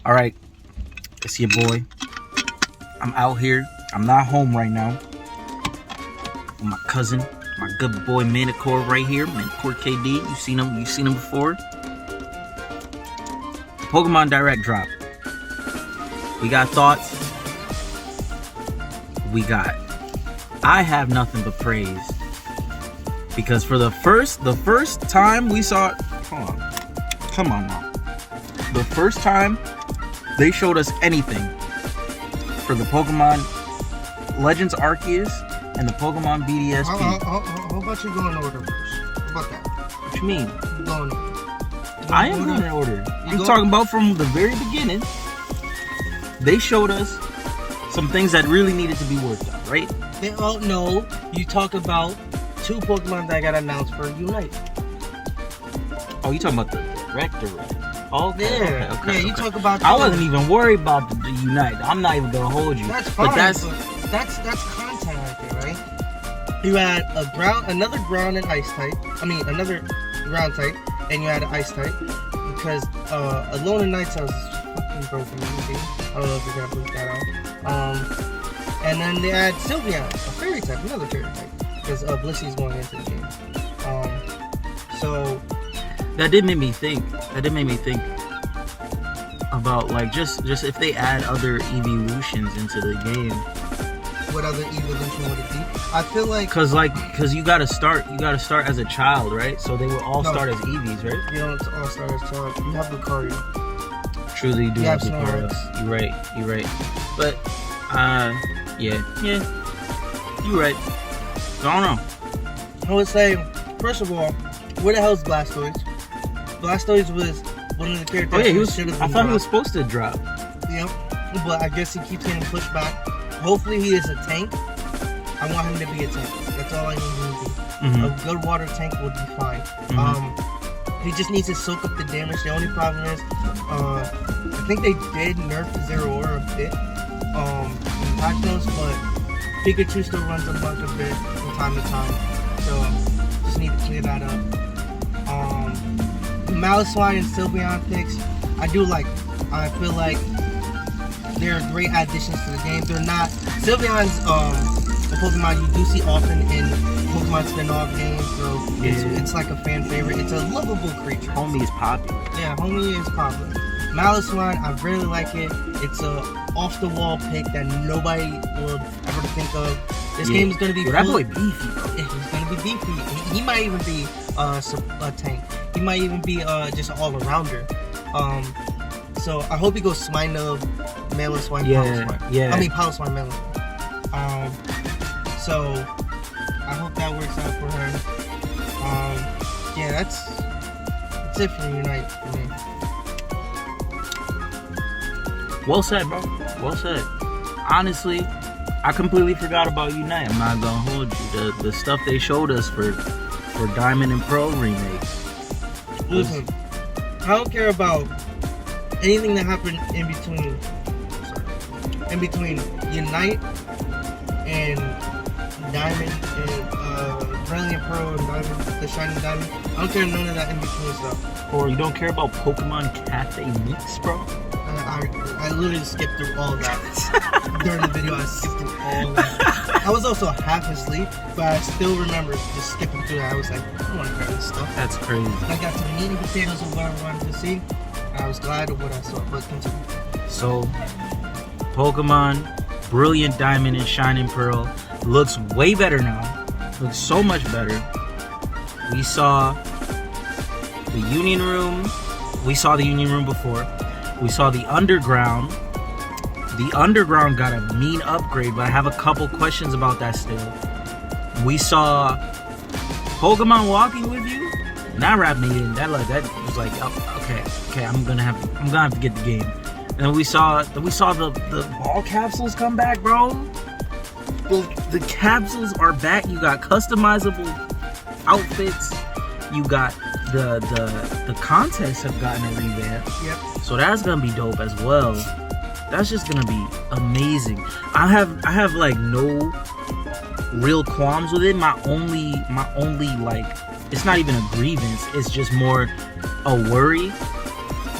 All right, it's your boy. I'm out here. I'm not home right now. With my cousin, my good boy Manicore right here. Manicore KD. You seen him? You seen him before? Pokemon Direct drop. We got thoughts. I have nothing but praise, because for the first time we saw, come on now, the first time they showed us anything for the Pokemon Legends Arceus and the Pokemon BDSP. How about you go in order first? How about that? What you mean? Go in order. I am going in order. I'm talking about from the very beginning. They showed us some things that really needed to be worked on, right? No, you talk about 2 Pokemon that got announced for Unite. Oh, you talking about the Director? Okay, yeah, okay. You talk about. I wasn't even worried about the Unite. I'm not even gonna hold you. That's fine. But that's content right there, right? You had another ground and ice type. Another ground type, and you had an ice type because Alone in Night Cells is fucking broken. I don't know if you're gonna bleep that out. And then they add Sylveon, a fairy type, another fairy type, because Blissey's going into the game. So that did make me think. About like just if they add other evolutions into the game. What other evolution would it be? I feel like because you gotta start as a child, right? So they will all start as Eevees, right? You don't all start as child. You have Lucario. Truly, you do have Snorlax. Lucario. You're right. But yeah, you're right. I don't know. I would say, first of all, where the hell's Blastoise? Blastoise was one of the characters. Oh yeah, I thought he was supposed to drop. Yep, but I guess he keeps getting pushed back. Hopefully he is a tank. I want him to be a tank. That's all I need him to be. Mm-hmm. A good water tank would be fine. Mm-hmm. He just needs to soak up the damage. The only problem is, I think they did nerf Zeraora a bit. In patch notes, but Pikachu still runs amok a bit from time to time. So just need to clear that up. The Malaswine and Sylveon picks, I do like. I feel like they're great additions to the game. They're not Sylveon's a Pokemon you do see often in Pokemon spin-off games, so it's like a fan favorite. It's a lovable creature. Homie is popular. Yeah, Homie is popular. Malaswine, I really like it. It's a off-the-wall pick that nobody would ever think of. This game is gonna be. That boy beefy, bro. Yeah, he's gonna be beefy. He might even be a tank. He might even be just an all-arounder. So I hope he goes Swinub, Malaswine, Piloswine. Yeah. Piloswine, Malaswine. So I hope that works out for her. Yeah, that's it for Unite for me. Well said, bro. Well said. Honestly, I completely forgot about Unite. I'm not gonna hold you. The stuff they showed us for Diamond and Pearl remakes. Listen, I don't care about anything that happened in between. In between Unite and Diamond and Brilliant Pearl and Diamond, the Shining Diamond. I don't care none of that in between stuff. Or you don't care about Pokemon Cafe Mix, bro? I literally skipped through all that. During the video, I skipped through all that. I was also half asleep, but I still remember just skipping through that. I was like, I don't want to hear this stuff. That's crazy. I got to meat and potatoes of what I wanted to see. And I was glad of what I saw, but continue. So, Pokemon Brilliant Diamond and Shining Pearl looks way better now. Looks so much better. We saw the Union Room. We saw the Union Room before. We saw the Underground. The Underground got a mean upgrade, but I have a couple questions about that still. We saw Pokemon walking with you. Not Rap Maiden. That was like, oh, okay. I'm gonna have to get the game. And we saw the ball capsules come back, bro. The capsules are back. You got customizable outfits. You got the contests have gotten a revamp. Yep. So that's gonna be dope as well. That's just gonna be amazing. I have like no real qualms with it. My only like, it's not even a grievance. It's just more a worry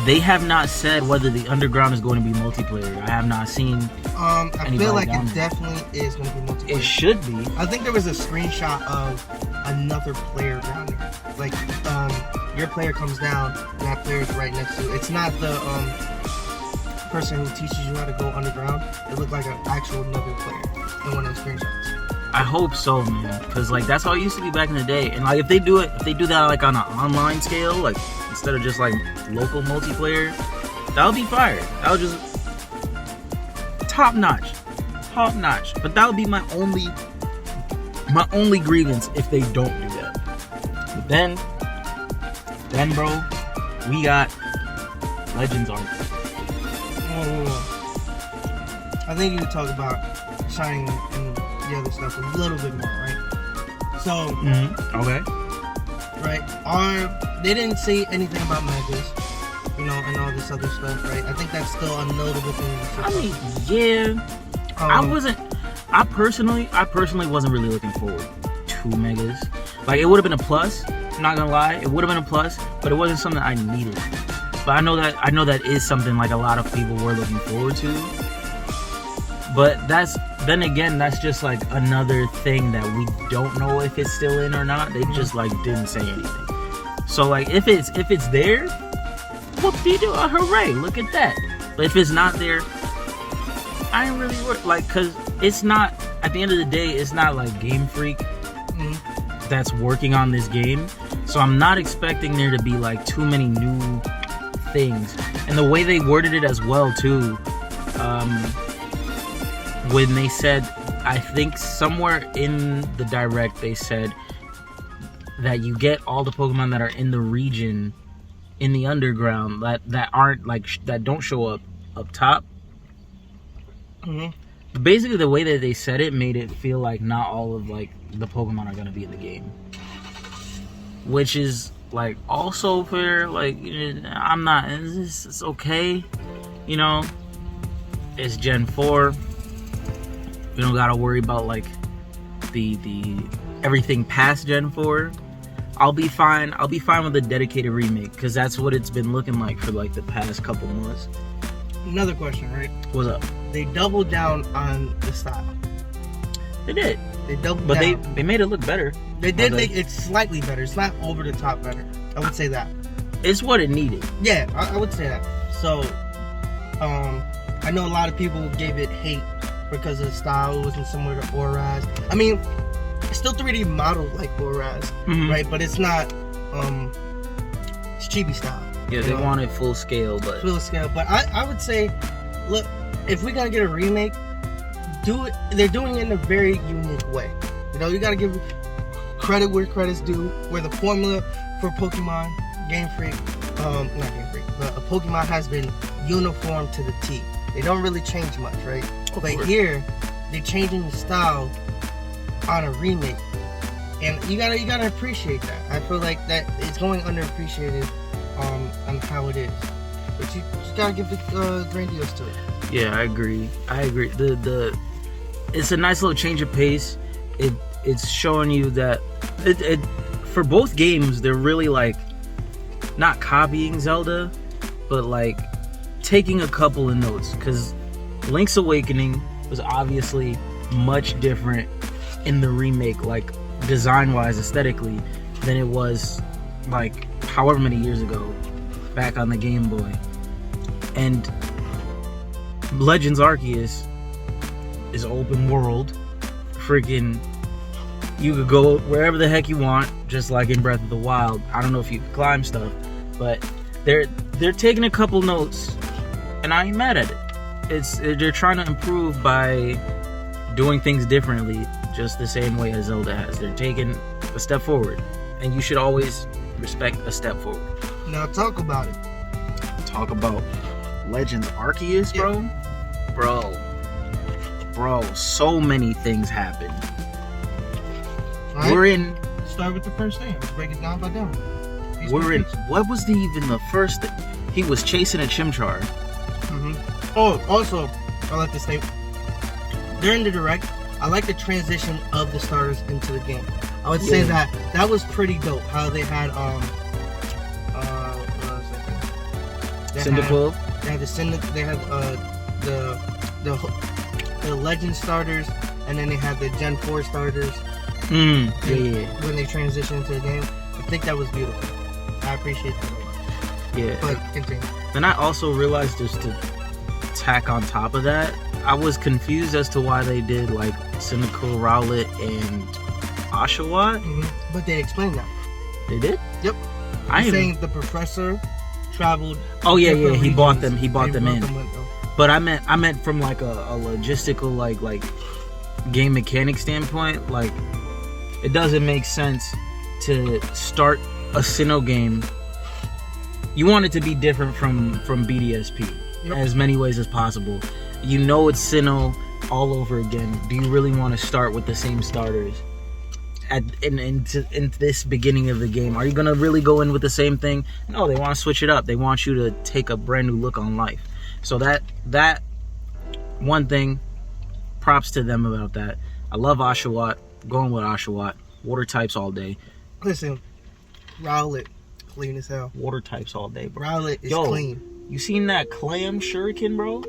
they have not said whether the underground is going to be multiplayer. I have not seen. I feel like down it there. definitely is going to be multiplayer. It should be. I think there was a screenshot of another player down there. Like, your player comes down, that player's right next to it. It's not the person who teaches you how to go underground. It looked like an actual another player in one of the screenshots. I hope so, man. Cause like that's how it used to be back in the day. And like if they do that like on an online scale, like instead of just like local multiplayer, that'll be fire. That'll just top notch. But that'll be my only grievance if they don't do that. But then bro, we got Legends Arc. I think you could talk about Shining and the other stuff a little bit more, right? So, Okay. right, they didn't say anything about Megas, you know, and all this other stuff, right? I think that's still a notable thing. I mean, yeah. I personally wasn't really looking forward to Megas. Like, it would have been a plus. I'm not gonna lie, it would have been a plus, but it wasn't something I needed. But I know that is something like a lot of people were looking forward to. But that's just like another thing that we don't know if it's still in or not. They just like didn't say anything. So like if it's there, whoop-de-doo, hooray, look at that. But if it's not there, I ain't really worried. Like, cause it's not, at the end of the day, it's not like Game Freak that's working on this game. So I'm not expecting there to be like too many new things. And the way they worded it as well too, when they said, I think somewhere in the direct they said that you get all the Pokemon that are in the region, in the underground, that aren't like that don't show up top. Basically, the way that they said it made it feel like not all of like the Pokemon are gonna be in the game, which is like also fair. Like, I'm not. It's okay, you know. It's Gen 4. We don't gotta worry about like the everything past Gen 4. I'll be fine with a dedicated remake, because that's what it's been looking like for like the past couple months. Another question, right? What's up? They doubled down on the style. They did. They doubled But down. they made it look better. They did make it slightly better. It's not over the top better. I would say that. It's what it needed. Yeah, I would say that. So, I know a lot of people gave it hate because of the style. It wasn't similar to Auraz. I mean, it's still 3D modeled like Auraz, right? But it's not, it's chibi style. Yeah, they wanted full scale, but Full scale. But I would say, look, if we're gonna get a remake, do it. They're doing it in a very unique way. You know, you gotta give credit where credit's due. Where the formula for Pokemon, Game Freak, not Game Freak, but Pokemon has been uniform to the T. They don't really change much, right? But here, they're changing the style on a remake, and you gotta appreciate that. I feel like that it's going underappreciated on how it is, but you just gotta give the grandiose to it. yeah, I agree. The it's a nice little change of pace. It's showing you that it for both games they're really like not copying Zelda, but like taking a couple of notes, because Link's Awakening was obviously much different in the remake, like design-wise, aesthetically, than it was like however many years ago back on the Game Boy. And Legends Arceus is open world. Freaking, you could go wherever the heck you want, just like in Breath of the Wild. I don't know if you can climb stuff, but they're taking a couple notes, and I ain't mad at it. They're trying to improve by doing things differently, just the same way as Zelda has. They're taking a step forward, and you should always respect a step forward. Now talk about it. Talk about Legends Arceus, bro. Bro, so many things happen. Right? We're in. Start with the first thing. Let's break it down by down. We're in. What was even the first thing? He was chasing a Chimchar. Oh, also, I like this thing. During the direct, I like the transition of the starters into the game. I would say that was pretty dope. How they had Cyndaquil. They had the Legend starters, and then they had the Gen 4 starters. Yeah. When they transitioned into the game, I think that was beautiful. I appreciate that a lot. Yeah. But continue. Then I also realized, just to tack on top of that, I was confused as to why they did like Cyndaquil, Rowlet, and Oshawott. But they explained that. They did? Yep. I'm saying the professor traveled. Oh yeah. He bought them. He bought them in. With, But I meant from like a logistical like game mechanic standpoint. Like, it doesn't make sense to start a Sinnoh game. You want it to be different from BDSP as many ways as possible. You know it's Sinnoh all over again. Do you really want to start with the same starters in this beginning of the game? Are you gonna really go in with the same thing? No, they want to switch it up. They want you to take a brand new look on life. So that one thing, props to them about that. I love Oshawott. Going with Oshawott. Water types all day. Listen, Rowlet, clean as hell. Water types all day, bro. Rowlet is clean. You seen that clam shuriken, bro?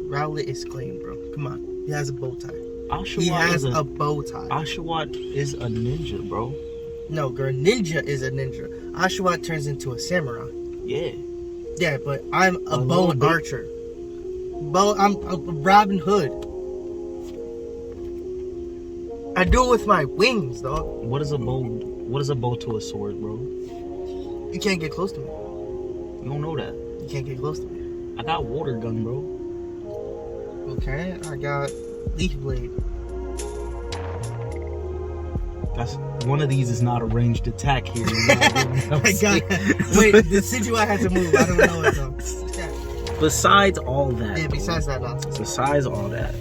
Rowlet is clean, bro. Come on. He has a bow tie. Oshawott he has a bow tie. Oshawott is a ninja, bro. No, Greninja is a ninja. Oshawott turns into a samurai. Yeah. Yeah, but I'm a bow archer. I'm a Robin Hood. I do it with my wings, dog. What is a bow to a sword, bro? You can't get close to me. You don't know that. You can't get close to me. I got water gun, bro. Okay, I got leaf blade. That's one of these is not a ranged attack here. Wait, the Decidueye I had to move. I don't know it though. Besides all that. Yeah, besides that nonsense. Besides all that,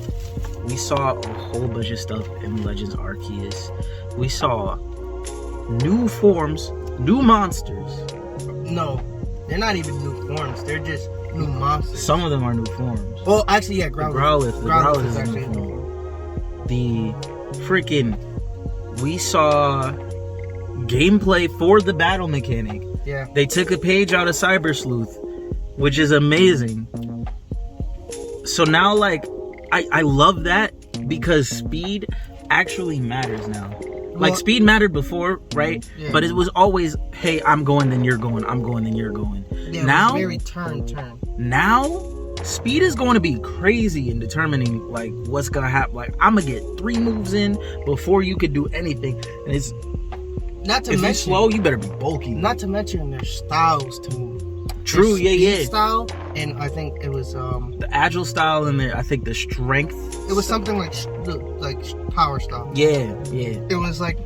we saw a whole bunch of stuff in Legends Arceus. We saw new forms, new monsters. No, they're not even new forms. They're just new monsters. Some of them are new forms. Well, actually, yeah, Growlithe. Growlithe is a new form. The freaking... We saw gameplay for the battle mechanic. Yeah. They took a page out of Cyber Sleuth, which is amazing. So now, like, I love that because speed actually matters now. Like, speed mattered before, right? Yeah. But it was always, hey, I'm going, then you're going. I'm going, then you're going. Yeah, now, it was very turn. Now, speed is going to be crazy in determining like what's gonna happen. Like, I'm gonna get 3 moves in before you could do anything, and it's not to if mention you slow, you better be bulky. Not to mention their styles to move. True, yeah. Style, and I think it was the agile style, and I think the strength. It was something like power style. Yeah. It was like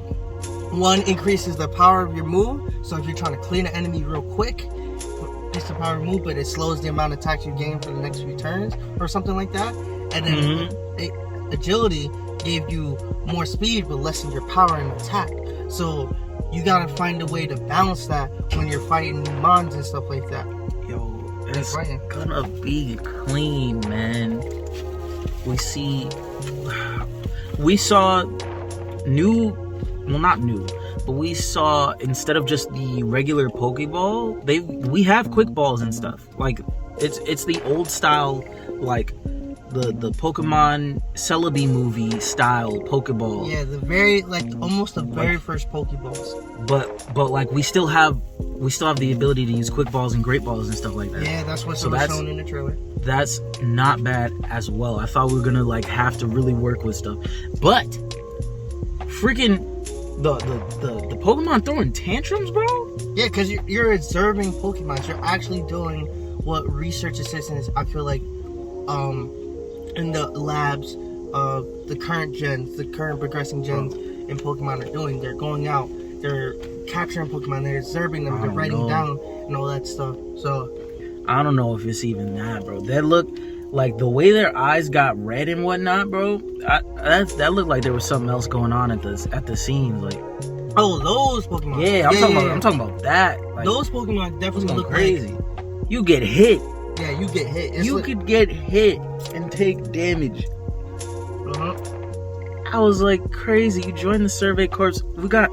one increases the power of your move, so if you're trying to clean an enemy real quick, it's the power move, but it slows the amount of attacks you gain for the next few turns, or something like that. And then agility gave you more speed, but lessened your power and attack. So you gotta find a way to balance that when you're fighting mons and stuff like that. Yo, it's gonna be clean, man. We saw new, well, not new, but we saw, instead of just the regular Pokeball, we have quick balls and stuff. Like, it's the old style, like the Pokemon Celebi movie style Pokeball. Yeah, the very almost the very first Pokeballs. But like we still have the ability to use quick balls and great balls and stuff like that. Yeah, that's what's shown in the trailer. That's not bad as well. I thought we were gonna like have to really work with stuff, but freaking the Pokemon throwing tantrums, bro. Yeah, because you're observing Pokemon. You're actually doing what research assistants, I feel like, in the labs of the current progressing gens in Pokemon are doing. They're going out, they're capturing Pokemon, they're observing them, they're writing down and all that stuff. So I don't know if it's even that, bro. That look like the way their eyes got red and whatnot, bro. That looked like there was something else going on at the scenes, like. Oh, those Pokemon. Yeah, I'm talking about that. Like, those Pokemon definitely look crazy. Like, you get hit. Yeah, you get hit. You could get hit and take damage. I was like, crazy. You joined the Survey Corps. We got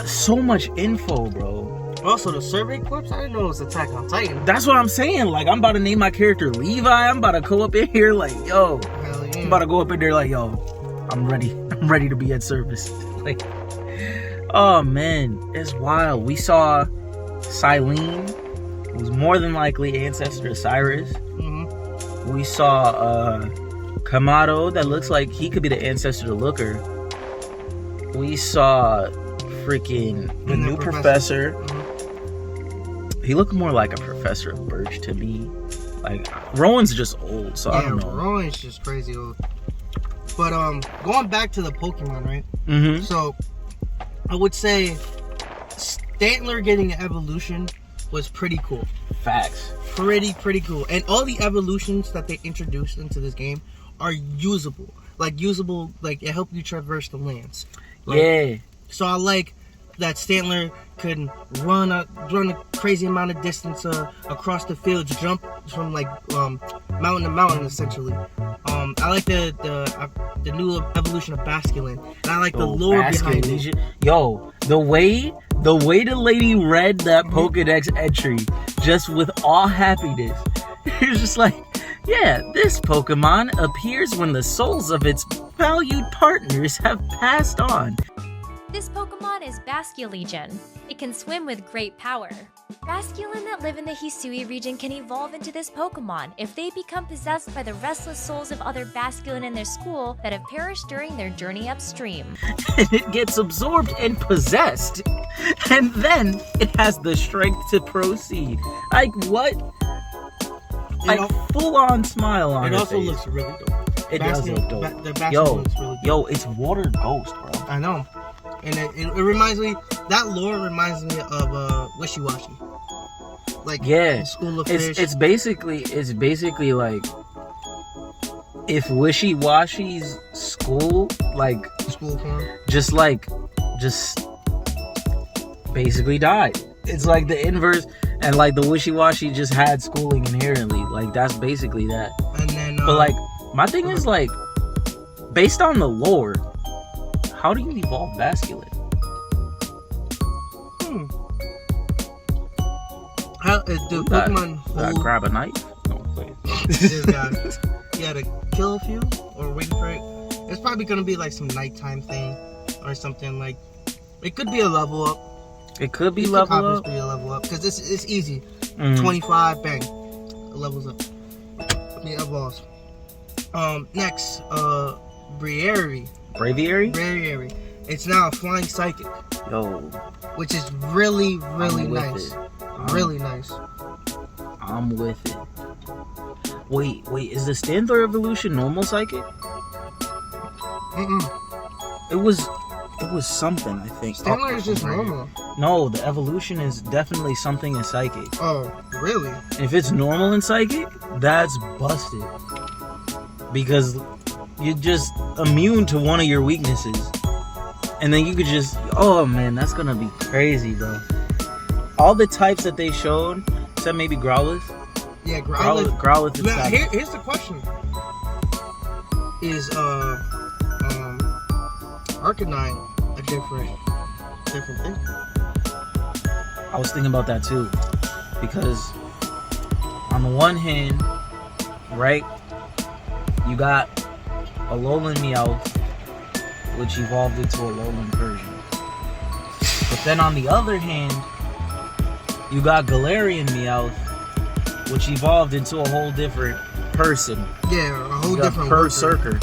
so much info, bro. Also, the Survey Corps, I didn't know it was Attack on Titan. That's what I'm saying. Like, I'm about to name my character Levi. I'm about to go up in here like, yo. Hell yeah. I'm about to go up in there like, yo, I'm ready. I'm ready to be at service. Like, oh man, it's wild. We saw Silene, who's more than likely ancestor to Cyrus. Mm-hmm. We saw Kamado, that looks like he could be the ancestor to Looker. We saw freaking the new professor. Mm-hmm. He looked more like a professor of Birch to me. Like, Rowan's just old, so I don't know. Rowan's just crazy old. But going back to the Pokemon, right? Mm-hmm. So I would say Stantler getting an evolution was pretty cool. Facts. Pretty cool. And all the evolutions that they introduced into this game are usable. Like it helped you traverse the lands. Like, yeah. So I like that Stantler could run a crazy amount of distance across the fields, jump from like mountain to mountain essentially. I like the new evolution of Basculin, and I like the lore behind it. Yo, the way the lady read that Pokedex entry, just with all happiness, it's just like, yeah, this Pokemon appears when the souls of its valued partners have passed on. This Pokemon is Basculegion. It can swim with great power. Basculin that live in the Hisui region can evolve into this Pokemon if they become possessed by the restless souls of other Basculin in their school that have perished during their journey upstream. And it gets absorbed and possessed. And then it has the strength to proceed. Like, what? Like, full-on smile on it. It also face. Looks really dope. It does look dope. The Basculin looks really dope. Yo, it's Water Ghost, bro. I know. And it reminds me, that lore reminds me of Wishy-Washy. Like, yeah, School of Fish. It's basically like if Wishy-Washy's school, like, school form, just basically died. It's like the inverse, and like the Wishy-Washy just had schooling inherently. Like, that's basically that. And then, but like, my thing is like, based on the lore, how do you evolve Basculin? How do Pokemon hold... grab a knife? No, you gotta kill a few or wait for it. It's probably gonna be like some nighttime thing or something. Like, it could be a level up. It could be level up. Be a level up because it's easy. 25, bang, it levels up. It evolves. Next, Braviary. Braviary? It's now a flying psychic. Yo. Which is really nice. Really nice. I'm with it. Wait, is the Stantler evolution normal psychic? It was something, I think. Stantler is just normal. No, the evolution is definitely something in psychic. Oh, really? If it's normal in psychic, that's busted. Because you're just immune to one of your weaknesses. And then you could just, oh man, that's gonna be crazy, bro. All the types that they showed, except maybe Growlithe. Yeah, Growlithe. Growlithe is now, here's the question. Is Arcanine a different thing? I was thinking about that too. Because on the one hand, right, you got a Alolan Meowth, which evolved into a Alolan version. But then on the other hand, you got Galarian Meowth, which evolved into a whole different person. Yeah, a whole different Berserker.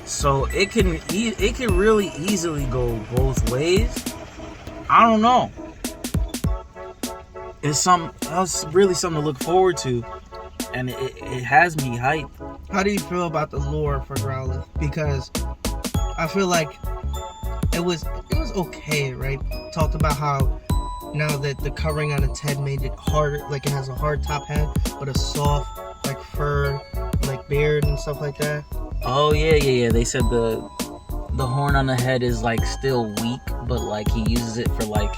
So it can really easily go both ways. I don't know. That's really something to look forward to, and it has me hyped. How do you feel about the lore for Growlithe? Because I feel like it was okay, right? Talked about how now that the covering on its head made it harder, like it has a hard top head, but a soft like fur, like beard and stuff like that. Oh yeah. They said the horn on the head is like still weak, but like he uses it for like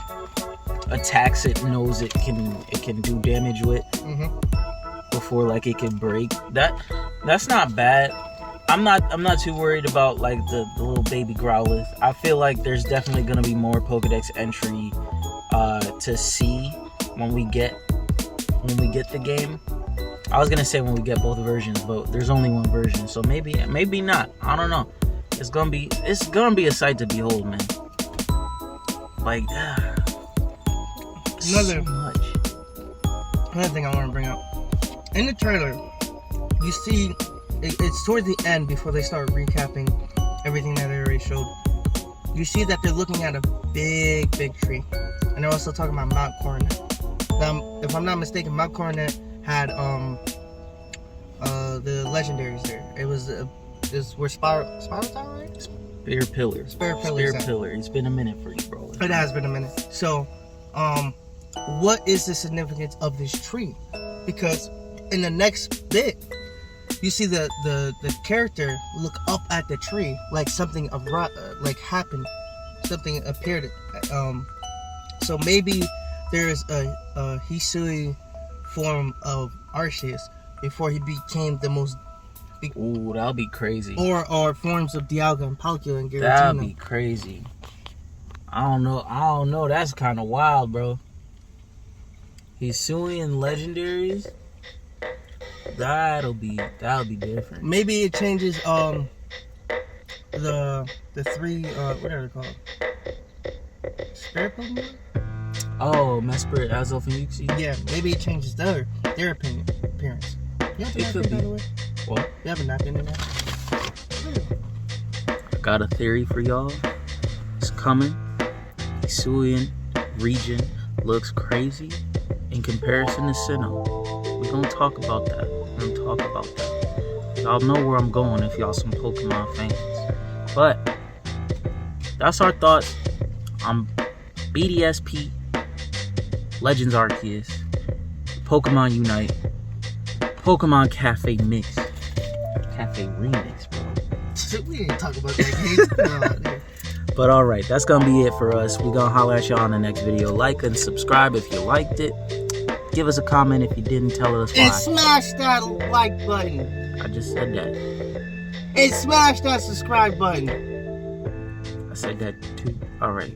attacks it knows it can do damage with before like it can break. That's not bad. I'm not too worried about like the little baby Growlithe. I feel like there's definitely gonna be more Pokedex entry to see when we get the game. I was gonna say when we get both versions, but there's only one version, so maybe not. I don't know. It's gonna be a sight to behold, man. Like Another- so much. Another thing I want to bring up. In the trailer, you see it's towards the end before they start recapping everything that they already showed. You see that they're looking at a big tree, and they're also talking about Mount Coronet. Now, if I'm not mistaken, Mount Coronet had the legendaries there. It was where Spiral Tower, right? Spear Pillar. Spear Pillar. It's been a minute for you, bro. It has been a minute. So, what is the significance of this tree? Because in the next bit, you see the character look up at the tree like something like happened, something appeared. So maybe there's a Hisui form of Arceus before he became the most. Ooh, that'll be crazy. Or forms of Dialga and Palkia and Giratina. That'd be crazy. I don't know. That's kind of wild, bro. Hisui and legendaries. That'll be different. Maybe it changes the three what are they called? Spirit Pokemon? Oh, Mesprit, Azelf, and Uxie. Yeah, maybe it changes their appearance. You have It a could napkin, by be. the way? What? You have a napkin in there? Got a theory for y'all. It's coming. Hisuian region looks crazy in comparison to Sinnoh. We're gonna talk about that. Y'all know where I'm going if y'all some Pokemon fans. But that's our thoughts on BDSP, Legends Arceus, Pokemon Unite, Pokemon Cafe Mix, Cafe Remix, bro. We ain't talk about that game. But alright, that's gonna be it for us. We're gonna holler at y'all in the next video. Like and subscribe if you liked it. Give us a comment if you didn't. Tell us And why. smash that like button. I just said that. And smash that subscribe button. I said that too. Alright.